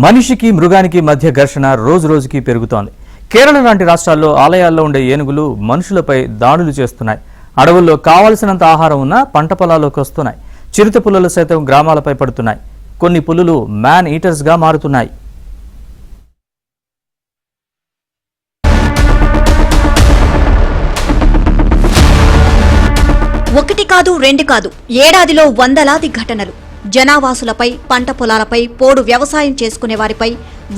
మనిషికి మృగానికి మధ్య ఘర్షణ రోజు రోజుకి పెరుగుతోంది. కేరళ లాంటి రాష్ట్రాల్లో ఆలయాల్లో ఉండే ఏనుగులు మనుషులపై దాడులు చేస్తున్నాయి. అడవుల్లో కావలసినంత ఆహారం ఉన్నా పంట పొలాల్లోకి వస్తున్నాయి. చిరుత పులులు సైతం గ్రామాలపై పడుతున్నాయి. కొన్ని పులులు మ్యాన్ ఈటర్స్గా మారుతున్నాయి. ఒకటి కాదు రెండు కాదు, ఏడాదిలో వందలాది ఘటనలు. జనావాసులపై, పంట పొలాలపై, పోడు వ్యవసాయం చేసుకునే వారిపై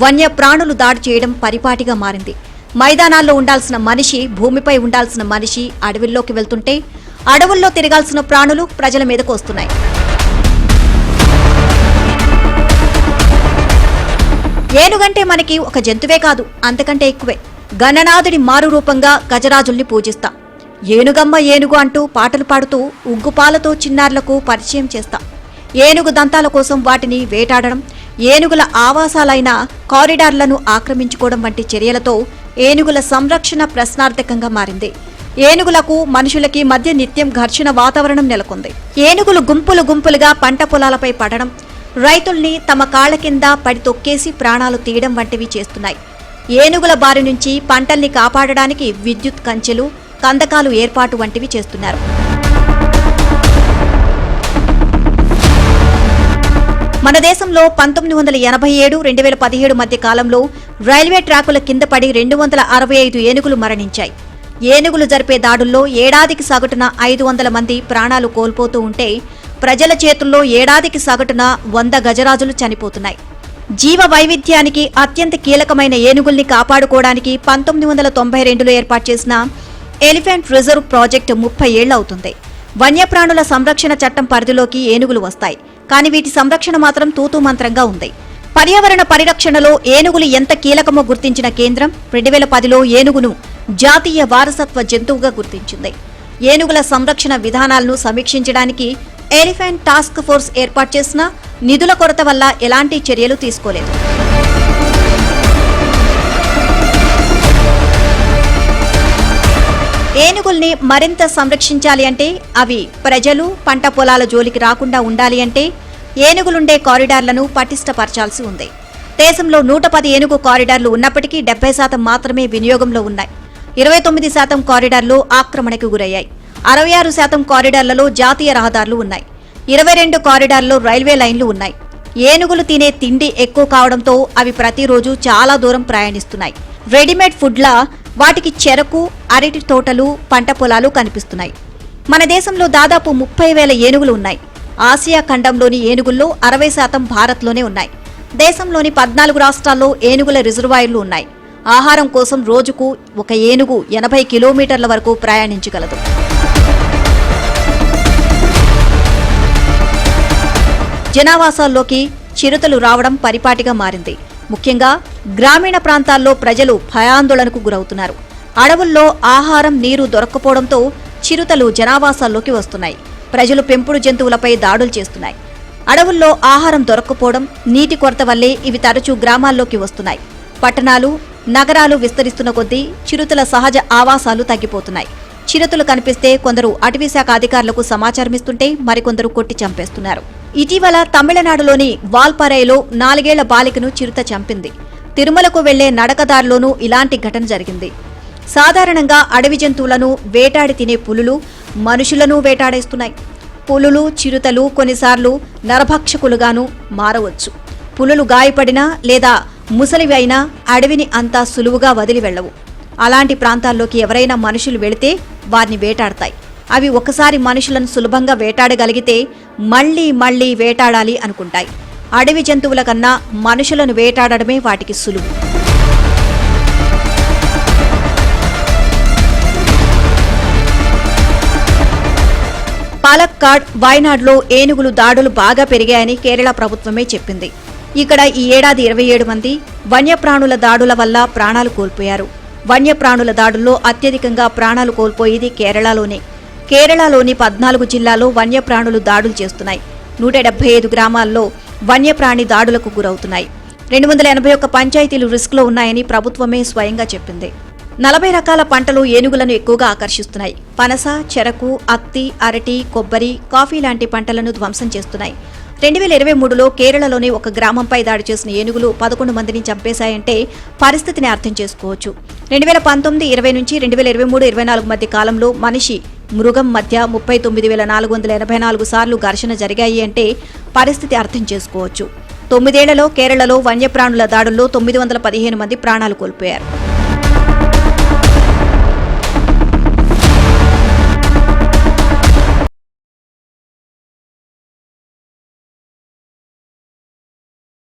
వన్యప్రాణులు దాడి చేయడం పరిపాటిగా మారింది. మైదానాల్లో ఉండాల్సిన మనిషి, భూమిపై ఉండాల్సిన మనిషి అడవుల్లోకి వెళ్తుంటే అడవుల్లో తిరగాల్సిన ప్రాణులు ప్రజల మీదకు వస్తున్నాయి. ఏనుగంటే మనకి ఒక జంతువే కాదు, అంతకంటే ఎక్కువే. గణనాథుడి మారు రూపంగా గజరాజుల్ని పూజిస్తాం. ఏనుగమ్మ ఏనుగు అంటూ పాటలు పాడుతూ ఉగ్గుపాలతో చిన్నారులకు పరిచయం చేస్తాం. ఏనుగు దంతాల కోసం వాటిని వేటాడడం, ఏనుగుల ఆవాసాలైన కారిడార్లను ఆక్రమించుకోవడం వంటి చర్యలతో ఏనుగుల సంరక్షణ ప్రశ్నార్థకంగా మారింది. ఏనుగులకు మనుషులకి మధ్య నిత్యం ఘర్షణ వాతావరణం నెలకొంది. ఏనుగులు గుంపులు గుంపులుగా పంట పొలాలపై పడడం, రైతుల్ని తమ కాళ్ల కింద పడి తొక్కేసి ప్రాణాలు తీయడం వంటివి చేస్తున్నాయి. ఏనుగుల బారి నుంచి పంటల్ని కాపాడడానికి విద్యుత్ కంచెలు, కందకాలు ఏర్పాటు వంటివి చేస్తున్నారు. మన దేశంలో 1987-2017 మధ్య కాలంలో రైల్వే ట్రాకుల కింద పడి 265 ఏనుగులు మరణించాయి. ఏనుగులు జరిపే దాడుల్లో ఏడాదికి సగటున 500 మంది ప్రాణాలు కోల్పోతూ ఉంటే ప్రజల చేతుల్లో ఏడాదికి సగటున 100 గజరాజులు చనిపోతున్నాయి. జీవ వైవిధ్యానికి అత్యంత కీలకమైన ఏనుగుల్ని కాపాడుకోవడానికి 1992లో ఏర్పాటు చేసిన ఎలిఫెంట్ రిజర్వ్ ప్రాజెక్టు 30 ఏళ్లవుతుంది. వన్యప్రాణుల సంరక్షణ చట్టం పరిధిలోకి ఏనుగులు వస్తాయి. కానీ వీటి సంరక్షణ మాత్రం తూతూ మంత్రంగా ఉంది. పర్యావరణ పరిరక్షణలో ఏనుగులు ఎంత కీలకమో గుర్తించిన కేంద్రం 2010లో ఏనుగును జాతీయ వారసత్వ జంతువుగా గుర్తించింది. ఏనుగుల సంరక్షణ విధానాలను సమీక్షించడానికి ఎలిఫెంట్ టాస్క్ ఫోర్స్ ఏర్పాటు చేసిన నిధుల కొరత వల్ల ఎలాంటి చర్యలు తీసుకోలేదు. ఏనుగుల్ని మరింత సంరక్షించాలి అంటే, అవి ప్రజలు, పంట పొలాల జోలికి రాకుండా ఉండాలి అంటే ఏనుగులుండే కారిడార్లను పటిష్టపరచాల్సి ఉంది. దేశంలో 110 ఏనుగు కారిడార్లు ఉన్నప్పటికీ 70% మాత్రమే వినియోగంలో ఉన్నాయి. 29% కారిడార్లు ఆక్రమణకు గురయ్యాయి. 66% కారిడార్లలో జాతీయ రహదారులు ఉన్నాయి. 22 కారిడార్లో రైల్వే లైన్లు ఉన్నాయి. ఏనుగులు తినే తిండి ఎక్కువ కావడంతో అవి ప్రతిరోజు చాలా దూరం ప్రయాణిస్తున్నాయి. రెడీమేడ్ ఫుడ్లా వాటికి చెరకు, అరటి తోటలు, పంట పొలాలు కనిపిస్తున్నాయి. మన దేశంలో దాదాపు 30,000 ఏనుగులు ఉన్నాయి. ఆసియా ఖండంలోని ఏనుగుల్లో 60% భారత్లోనే ఉన్నాయి. దేశంలోని 14 రాష్ట్రాల్లో ఏనుగుల రిజర్వాయర్లు ఉన్నాయి. ఆహారం కోసం రోజుకు ఒక ఏనుగు 80 కిలోమీటర్ల వరకు ప్రయాణించగలదు. జనావాసాల్లోకి చిరుతలు రావడం పరిపాటిగా మారింది. ముఖ్యంగా గ్రామీణ ప్రాంతాల్లో ప్రజలు భయాందోళనకు గురవుతున్నారు. అడవుల్లో ఆహారం, నీరు దొరక్కపోవడంతో చిరుతలు జనావాసాల్లోకి వస్తున్నాయి. ప్రజలు పెంపుడు జంతువులపై దాడులు చేస్తున్నాయి. అడవుల్లో ఆహారం దొరక్కపోవడం, నీటి కొరత వల్లే ఇవి తరచూ గ్రామాల్లోకి వస్తున్నాయి. పట్టణాలు, నగరాలు విస్తరిస్తున్న కొద్దీ చిరుతల సహజ ఆవాసాలు తగ్గిపోతున్నాయి. చిరుతలు కనిపిస్తే కొందరు అటవీశాఖ అధికారులకు సమాచారమిస్తుంటే మరికొందరు కొట్టి చంపేస్తున్నారు. ఇటీవల తమిళనాడులోని వాల్పరైలో 4 ఏళ్ల బాలికను చిరుత చంపింది. తిరుమలకు వెళ్లే నడకదారిలోనూ ఇలాంటి ఘటన జరిగింది. సాధారణంగా అడవి జంతువులను వేటాడి తినే పులులు మనుషులను వేటాడేస్తున్నాయి. పులులు, చిరుతలు కొన్నిసార్లు నరభక్షకులుగాను మారవచ్చు. పులులు గాయపడినా లేదా ముసలివి అయినా అడవిని అంతా సులువుగా వదిలి వెళ్లవు. అలాంటి ప్రాంతాల్లోకి ఎవరైనా మనుషులు వెళితే వారిని వేటాడతాయి. అవి ఒకసారి మనుషులను సులభంగా వేటాడగలిగితే మళ్లీ మళ్లీ వేటాడాలి అనుకుంటాయి. అడవి జంతువుల కన్నా మనుషులను వేటాడడమే వాటికి సులువు. పాలక్కాడ్, వయనాడ్లో ఏనుగులు దాడులు బాగా పెరిగాయని కేరళ ప్రభుత్వమే చెప్పింది. ఇక్కడ ఈ ఏడాది 27 మంది వన్యప్రాణుల దాడుల వల్ల ప్రాణాలు కోల్పోయారు. వన్యప్రాణుల దాడుల్లో అత్యధికంగా ప్రాణాలు కోల్పోయేది కేరళలోనే. కేరళలోని 14 జిల్లాల్లో వన్యప్రాణులు దాడులు చేస్తున్నాయి. 175 గ్రామాల్లో వన్యప్రాణి దాడులకు గురవుతున్నాయి. 281 పంచాయతీలు రిస్క్లో ఉన్నాయని ప్రభుత్వమే స్వయంగా చెప్పింది. 40 రకాల పంటలు ఏనుగులను ఎక్కువగా ఆకర్షిస్తున్నాయి. పనస, చెరకు, అత్తి, అరటి, కొబ్బరి, కాఫీ లాంటి పంటలను ధ్వంసం చేస్తున్నాయి. 2023లో కేరళలోని ఒక గ్రామంపై దాడి చేసిన ఏనుగులు 11 మందిని చంపేశాయంటే పరిస్థితిని అర్థం చేసుకోవచ్చు. 2019-20 నుంచి 2023-24 మధ్య కాలంలో మనిషి మృగం మధ్య 39,484 సార్లు ఘర్షణ జరిగాయి అంటే పరిస్థితి అర్థం చేసుకోవచ్చు. 9 ఏళ్లలో కేరళలో వన్యప్రాణుల దాడుల్లో 915 మంది ప్రాణాలు కోల్పోయారు.